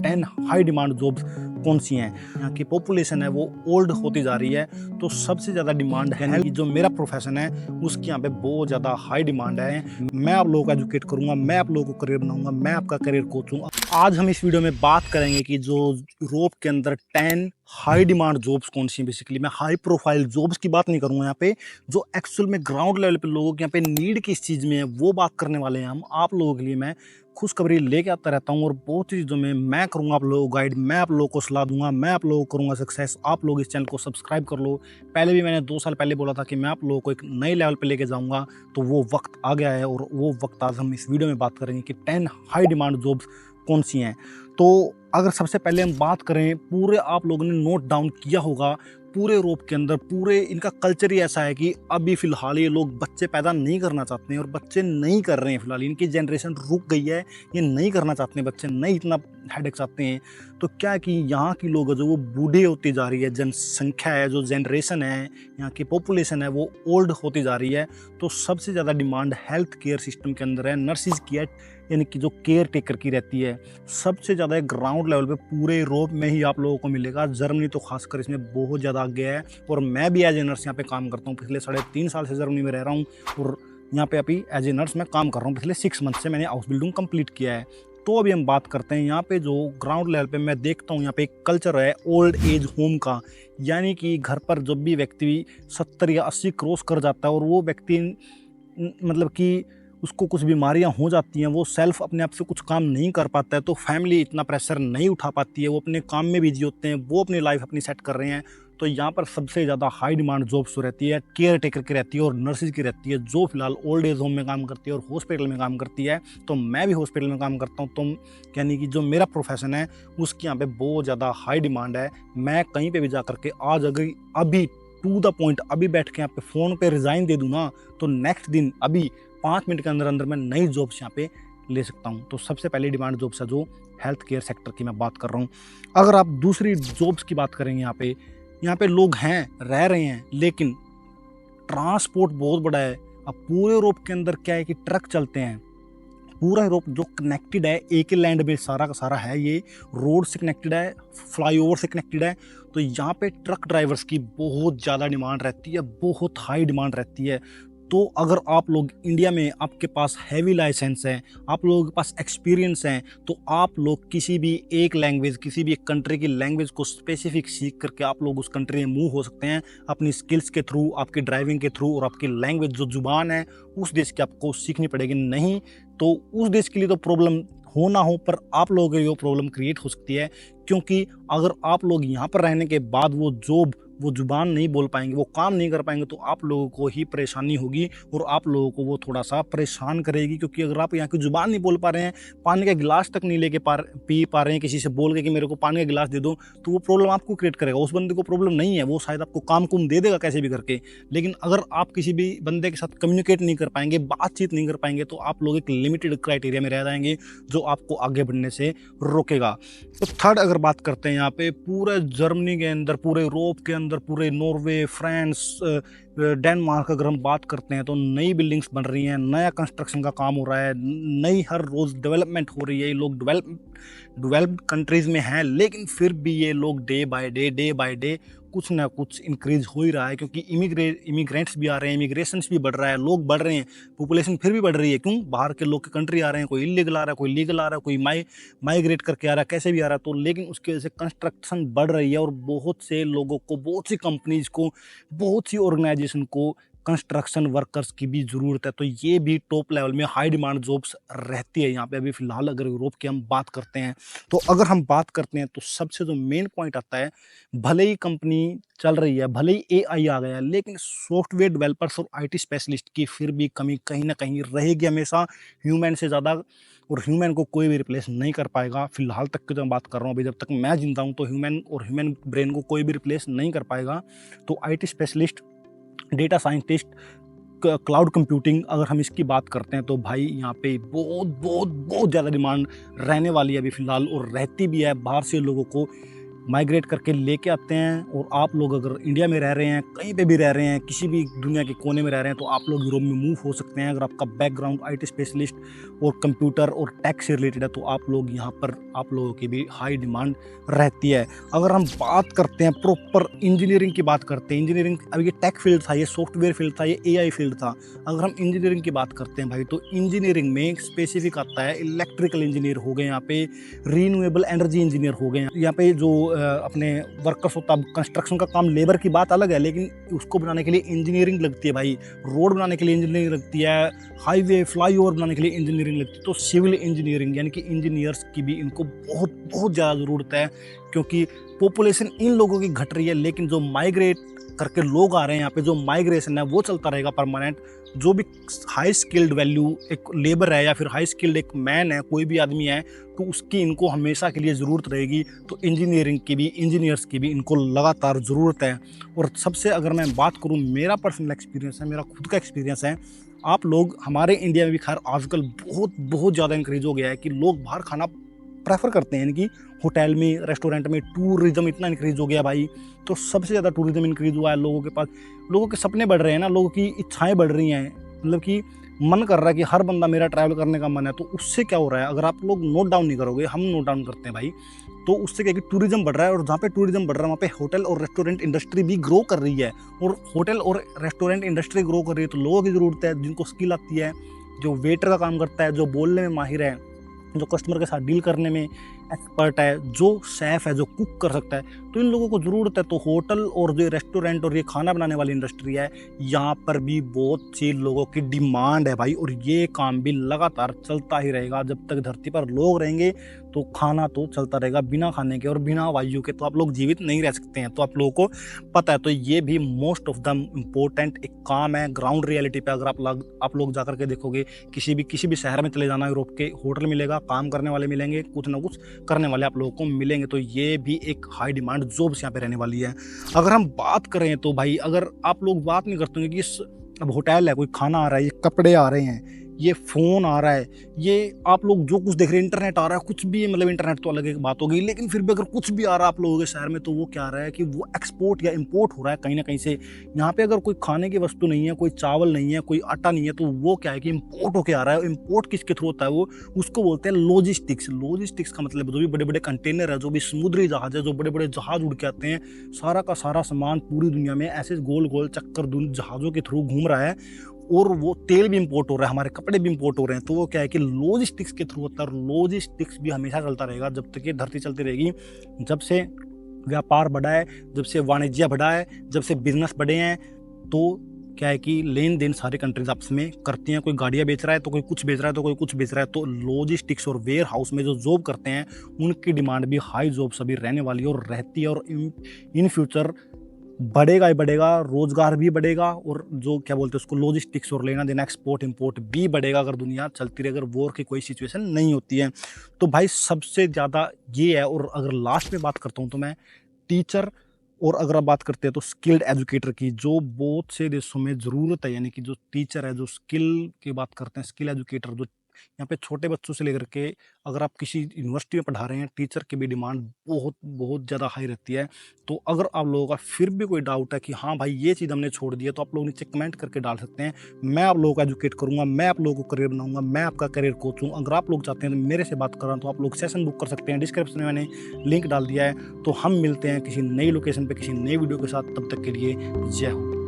10 high demand jobs कौन सी हैं। यहाँ की पॉपुलेशन है वो ओल्ड होती जा रही है, तो सबसे ज़्यादा डिमांड है, यानी कि जो मेरा प्रोफेशन है उसकी यहाँ पे बहुत ज़्यादा हाई डिमांड है। मैं आप लोगों को एजुकेट करूँगा, मैं आप लोगों को करियर बनाऊंगा, मैं आपका करियर कोच हूँ। आज हम इस वीडियो में बात करेंगे कि जो यूरोप के अंदर 10 हाई डिमांड जॉब्स कौन सी हैं। बेसिकली मैं हाई प्रोफाइल जॉब्स की बात नहीं करूँगा यहाँ पे, जो एक्चुअल में ग्राउंड लेवल पे लोगों के यहाँ पे नीड किस चीज़ में है वो बात करने वाले हैं हम। आप लोगों के लिए मैं खुशखबरी लेके आता रहता हूँ और बहुत चीज़ों में मैं करूँगा आप लोगों को गाइड, मैं आप लोगों को सलाह दूंगा, मैं आप लोगों को करूँगा सक्सेस। आप लोग इस चैनल को सब्सक्राइब कर लो। पहले भी मैंने 2 साल पहले बोला था कि मैं आप लोगों को एक नए लेवल पे लेके जाऊँगा, तो वो वक्त आ गया है और वो वक्त आज हम इस वीडियो में बात करेंगे कि 10 हाई डिमांड जॉब्स कौन सी हैं। तो अगर सबसे पहले हम बात करें, पूरे आप लोगों ने नोट डाउन किया होगा, पूरे यूरोप के अंदर पूरे इनका कल्चर ही ऐसा है कि अभी फ़िलहाल ये लोग बच्चे पैदा नहीं करना चाहते हैं और बच्चे नहीं कर रहे हैं। फ़िलहाल इनकी जनरेशन रुक गई है, ये नहीं करना चाहते हैं बच्चे, नहीं इतना हेडेक चाहते हैं। तो क्या है कि यहाँ की लोग जो वो बूढ़े होती जा रही है, जनसंख्या है, जो जनरेशन है, यहाँ की पॉपुलेशन है वो ओल्ड होती जा रही है। तो सबसे ज़्यादा डिमांड हेल्थ केयर सिस्टम के अंदर है, नर्सिस की है, यानी कि जो केयर टेकर की रहती है। सबसे ज़्यादा ग्राउंड लेवल पे पूरे यूरोप में ही आप लोगों को मिलेगा। जर्मनी तो खासकर इसमें बहुत ज़्यादा आगे है और मैं भी एज ए नर्स यहाँ पे काम करता हूँ। पिछले 3.5 साल से जर्मनी में रह रहा हूँ और यहाँ पे अभी एज ए नर्स मैं काम कर रहा हूँ। पिछले 6 मंथ से मैंने हाउस बिल्डिंग कंप्लीट किया है। तो अभी हम बात करते हैं यहाँ पे जो ग्राउंड लेवल पे मैं देखता हूँ, यहाँ पे एक कल्चर है ओल्ड एज होम का, यानी कि घर पर जब भी व्यक्ति 70 या 80 क्रॉस कर जाता है और वो व्यक्ति मतलब कि उसको कुछ बीमारियां हो जाती हैं, वो सेल्फ अपने आप से कुछ काम नहीं कर पाता है, तो फैमिली इतना प्रेशर नहीं उठा पाती है, वो अपने काम में बिजी होते हैं, वो अपनी लाइफ अपनी सेट कर रहे हैं। तो यहाँ पर सबसे ज़्यादा हाई डिमांड जॉब्स जो रहती है केयर टेकर की रहती है और नर्सिस की रहती है, जो फिलहाल ओल्ड एज होम में काम करती है और हॉस्पिटल में काम करती है। तो मैं भी हॉस्पिटल में काम करता हूँ, तो यानी कि जो मेरा प्रोफेशन है उसकी यहाँ पे बहुत ज़्यादा हाई डिमांड है। मैं कहीं पर भी जा करके आज अगर अभी टू द पॉइंट अभी बैठ के यहाँ पे फ़ोन पे रिज़ाइन दे दूँ ना, तो नेक्स्ट दिन अभी 5 मिनट के अंदर अंदर मैं नई जॉब्स यहाँ पे ले सकता हूँ। तो सबसे पहली डिमांड जॉब्स है जो हेल्थ केयर सेक्टर की मैं बात कर रहा हूँ। अगर आप दूसरी जॉब्स की बात करेंगे, यहाँ पे लोग हैं, रह रहे हैं, लेकिन ट्रांसपोर्ट बहुत बड़ा है। अब पूरे यूरोप के अंदर क्या है कि ट्रक चलते हैं, पूरा यूरोप जो कनेक्टेड है, एक ही लैंड में सारा का सारा है, ये रोड से कनेक्टेड है, फ्लाईओवर से कनेक्टेड है। तो यहाँ पे ट्रक ड्राइवर्स की बहुत ज़्यादा डिमांड रहती है, बहुत हाई डिमांड रहती है। तो अगर आप लोग इंडिया में, आपके पास हैवी लाइसेंस है, आप लोगों के पास एक्सपीरियंस है, तो आप लोग किसी भी एक लैंग्वेज, किसी भी एक कंट्री की लैंग्वेज को स्पेसिफिक सीख करके आप लोग उस कंट्री में मूव हो सकते हैं अपनी स्किल्स के थ्रू, आपकी ड्राइविंग के थ्रू, और आपकी लैंग्वेज जो जुबान है उस देश की आपको सीखनी पड़ेगी। नहीं तो उस देश के लिए तो प्रॉब्लम हो ना हो, पर आप लोगों के लिए वो प्रॉब्लम क्रिएट हो सकती है, क्योंकि अगर आप लोग यहाँ पर रहने के बाद वो जॉब, वो जुबान नहीं बोल पाएंगे, वो काम नहीं कर पाएंगे, तो आप लोगों को ही परेशानी होगी और आप लोगों को वो थोड़ा सा परेशान करेगी। क्योंकि अगर आप यहाँ की जुबान नहीं बोल पा रहे हैं, पानी का गिलास तक नहीं लेके पी पा रहे हैं किसी से बोल के कि मेरे को पानी का गिलास दे दो, तो वो प्रॉब्लम आपको क्रिएट करेगा। उस बंदे को प्रॉब्लम नहीं है, वो शायद आपको काम कुम दे देगा कैसे भी करके, लेकिन अगर आप किसी भी बंदे के साथ कम्युनिकेट नहीं कर पाएंगे, बातचीत नहीं कर पाएंगे, तो आप लोग एक लिमिटेड क्राइटेरिया में रह जाएंगे जो आपको आगे बढ़ने से रोकेगा। तो थर्ड अगर बात करते हैं, यहाँ पे पूरे जर्मनी के अंदर, पूरे यूरोप के अंदर, पूरे नॉर्वे, फ्रांस, डेनमार्क अगर हम बात करते हैं, तो नई बिल्डिंग्स बन रही हैं, नया कंस्ट्रक्शन का काम हो रहा है, नई हर रोज़ डेवलपमेंट हो रही है। ये लोग डेवलप्ड कंट्रीज़ में हैं, लेकिन फिर भी ये लोग डे बाय डे कुछ ना कुछ इंक्रीज हो ही रहा है, क्योंकि इमिग्रेंट्स भी आ रहे हैं, इमिग्रेशंस भी बढ़ रहा है, लोग बढ़ रहे हैं, पॉपुलेशन फिर भी बढ़ रही है। क्यों? बाहर के लोग के कंट्री आ रहे हैं, कोई इलीगल आ रहा है, कोई लीगल आ रहा है, कोई माइग्रेट करके आ रहा है, कैसे भी आ रहा है। तो लेकिन उसकी वजह से कंस्ट्रक्शन बढ़ रही है और बहुत से लोगों को, बहुत सी कंपनीज को, बहुत सी ऑर्गेनाइजेशन को कंस्ट्रक्शन वर्कर्स की भी ज़रूरत है। तो ये भी टॉप लेवल में हाई डिमांड जॉब्स रहती है यहाँ पे अभी फ़िलहाल। अगर यूरोप की हम बात करते हैं, तो अगर हम बात करते हैं, तो सबसे जो मेन पॉइंट आता है, भले ही कंपनी चल रही है, भले ही एआई आ गया है, लेकिन सॉफ्टवेयर डेवलपर्स और आईटी स्पेशलिस्ट की फिर भी कमी कहीं ना कहीं रहेगी हमेशा, ह्यूमन से ज़्यादा। और ह्यूमन को कोई भी रिप्लेस नहीं कर पाएगा। फिलहाल तक की जो मैं बात कर रहा हूँ, अभी जब तक मैं जिंदा हूँ, तो ह्यूमन ब्रेन को कोई भी रिप्लेस नहीं कर पाएगा। तो IT specialist, data scientist, cloud computing, अगर हम इसकी बात करते हैं, तो भाई यहाँ पे बहुत ज़्यादा डिमांड रहने वाली है अभी फ़िलहाल, और रहती भी है। बाहर से लोगों को माइग्रेट करके लेके आते हैं। और आप लोग अगर इंडिया में रह रहे हैं, कहीं पे भी रह रहे हैं, किसी भी दुनिया के कोने में रह रहे हैं, तो आप लोग यूरोप में मूव हो सकते हैं। अगर आपका बैकग्राउंड आईटी स्पेशलिस्ट और कंप्यूटर और टेक से रिलेटेड है तो आप लोग यहाँ पर आप लोगों की भी हाई डिमांड रहती है। अगर हम बात करते हैं प्रॉपर इंजीनियरिंग की बात करते हैं, इंजीनियरिंग अब ये टेक फील्ड था, ये सॉफ्टवेयर फील्ड था, ये एआई फील्ड था। अगर हम इंजीनियरिंग की बात करते हैं भाई, तो इंजीनियरिंग में स्पेसिफिक आता है इलेक्ट्रिकल इंजीनियर हो गए, यहाँ पे रीन्यूएबल एनर्जी इंजीनियर हो गए, यहाँ पे जो अपने वर्कर्स होता है, कंस्ट्रक्शन का काम, लेबर की बात अलग है, लेकिन उसको बनाने के लिए इंजीनियरिंग लगती है भाई। रोड बनाने के लिए इंजीनियरिंग लगती है, हाईवे फ्लाईओवर बनाने के लिए इंजीनियरिंग लगती है। तो सिविल इंजीनियरिंग यानी कि इंजीनियर्स की भी इनको बहुत बहुत ज़्यादा ज़रूरत है, क्योंकि पॉपुलेशन इन लोगों की घट रही है, लेकिन जो माइग्रेट करके लोग आ रहे हैं यहाँ पे, जो माइग्रेशन है वो चलता रहेगा परमानेंट। जो भी हाई स्किल्ड वैल्यू एक लेबर है या फिर हाई स्किल्ड एक मैन है, कोई भी आदमी है, तो उसकी इनको हमेशा के लिए ज़रूरत रहेगी। तो इंजीनियरिंग की भी, इंजीनियर्स की भी इनको लगातार ज़रूरत है। और सबसे अगर मैं बात करूँ, मेरा पर्सनल एक्सपीरियंस है, मेरा खुद का एक्सपीरियंस है, आप लोग हमारे इंडिया में भी खैर आजकल बहुत बहुत ज़्यादा इंक्रीज हो गया है कि लोग बाहर खाना प्रेफर करते हैं, यानी कि होटल में, रेस्टोरेंट में। टूरिज्म इतना इंक्रीज हो गया भाई, तो सबसे ज़्यादा टूरिज्म इंक्रीज हुआ है लोगों के पास। लोगों के सपने बढ़ रहे हैं ना, लोगों की इच्छाएं बढ़ रही हैं, मतलब कि मन कर रहा है कि हर बंदा, मेरा ट्रैवल करने का मन है। तो उससे क्या हो रहा है, अगर आप लोग नोट डाउन नहीं करोगे, हम नोट डाउन करते हैं भाई, तो उससे क्या है कि टूरिज्म बढ़ रहा है। और जहाँ पे टूरिज्म बढ़ रहा है वहाँ पे होटल और रेस्टोरेंट इंडस्ट्री भी ग्रो कर रही है। और होटल और रेस्टोरेंट इंडस्ट्री ग्रो कर रही है तो लोगों की ज़रूरत है, जिनको स्किल आती है, जो वेटर का काम करता है, जो बोलने में माहिर है, जो कस्टमर के साथ डील करने में एक्सपर्ट है, जो शेफ़ है, जो कुक कर सकता है, तो इन लोगों को ज़रूरत है। तो होटल और जो रेस्टोरेंट और ये खाना बनाने वाली इंडस्ट्री है, यहाँ पर भी बहुत सी लोगों की डिमांड है भाई। और ये काम भी लगातार चलता ही रहेगा जब तक धरती पर लोग रहेंगे। तो खाना तो चलता रहेगा, बिना खाने के और बिना वायु के तो आप लोग जीवित नहीं रह सकते हैं, तो आप लोगों को पता है। तो ये भी मोस्ट ऑफ द इम्पोर्टेंट एक काम है ग्राउंड रियलिटी पे। अगर आप लोग जाकर के देखोगे, किसी भी शहर में चले जाना, यूरोप के होटल मिलेगा, काम करने वाले मिलेंगे, कुछ ना कुछ करने वाले आप लोगों को मिलेंगे। तो ये भी एक हाई डिमांड जॉब्स यहाँ पे रहने वाली है। अगर हम बात करें तो भाई, अगर आप लोग बात नहीं करते होंगे कि अब होटल है, कोई खाना आ रहा है, ये कपड़े आ रहे हैं, ये फ़ोन आ रहा है, ये आप लोग जो कुछ देख रहे हैं, इंटरनेट आ रहा है, कुछ भी, मतलब इंटरनेट तो अलग एक बात हो गई, लेकिन फिर भी अगर कुछ भी आ रहा है आप लोगों के शहर में, तो वो क्या आ रहा है कि वो एक्सपोर्ट या इंपोर्ट हो रहा है कहीं ना कहीं से। यहाँ पे अगर कोई खाने की वस्तु नहीं है, कोई चावल नहीं है, कोई आटा नहीं है, तो वो क्या है कि इंपोर्ट होकर आ रहा है। इंपोर्ट किसके थ्रू होता है, वो उसको बोलते हैं लॉजिस्टिक्स। लॉजिस्टिक्स का मतलब जो भी बड़े बड़े कंटेनर है, जो भी समुद्री जहाज है, जो बड़े बड़े जहाज उड़ के आते हैं, सारा का सारा सामान पूरी दुनिया में ऐसे गोल गोल चक्कर जहाज़ों के थ्रू घूम रहा है। और वो तेल भी इंपोर्ट हो रहा है, हमारे कपड़े भी इंपोर्ट हो रहे हैं। तो वो क्या है कि लॉजिस्टिक्स के थ्रू होता है। और लॉजिस्टिक्स भी हमेशा चलता रहेगा जब तक ये धरती चलती रहेगी। जब से व्यापार बढ़ा है, जब से वाणिज्य बढ़ा है, जब से बिजनेस बढ़े हैं, तो क्या है कि लेन देन सारी कंट्रीज आपस में करती हैं। कोई गाड़ियाँ बेच रहा है तो कोई कुछ बेच रहा है, तो कोई कुछ बेच रहा है। तो लॉजिस्टिक्स और वेयर हाउस में जो जॉब करते हैं, उनकी डिमांड भी हाई जॉब सभी रहने वाली है और रहती है। और इन फ्यूचर बढ़ेगा ही बढ़ेगा, रोजगार भी बढ़ेगा, और जो क्या बोलते हैं उसको, लॉजिस्टिक्स और लेना देना, एक्सपोर्ट इंपोर्ट भी बढ़ेगा अगर दुनिया चलती रहे, अगर वॉर की कोई सिचुएशन नहीं होती है। तो भाई सबसे ज़्यादा ये है। और अगर लास्ट में बात करता हूँ तो मैं टीचर, और अगर आप बात करते हैं तो स्किल्ड एजुकेटर की, जो बहुत से देशों में ज़रूरत है, यानी कि जो टीचर है, जो स्किल की बात करते हैं, स्किल एजुकेटर, जो यहाँ पे छोटे बच्चों से लेकर के, अगर आप किसी यूनिवर्सिटी में पढ़ा रहे हैं, टीचर की भी डिमांड बहुत बहुत ज़्यादा हाई रहती है। तो अगर आप लोगों का फिर भी कोई डाउट है कि हाँ भाई ये चीज़ हमने छोड़ दी है, तो आप लोग नीचे कमेंट करके डाल सकते हैं। मैं आप लोगों को एजुकेट करूँगा, मैं आप लोगों को करियर बनाऊंगा, मैं आपका करियर कोच हूँ। अगर आप लोग चाहते हैं तो मेरे से बात कर, तो आप लोग सेशन बुक कर सकते हैं। डिस्क्रिप्शन में मैंने लिंक डाल दिया है। तो हम मिलते हैं किसी नई लोकेशन पर, किसी नई वीडियो के साथ। तब तक के लिए जय हो।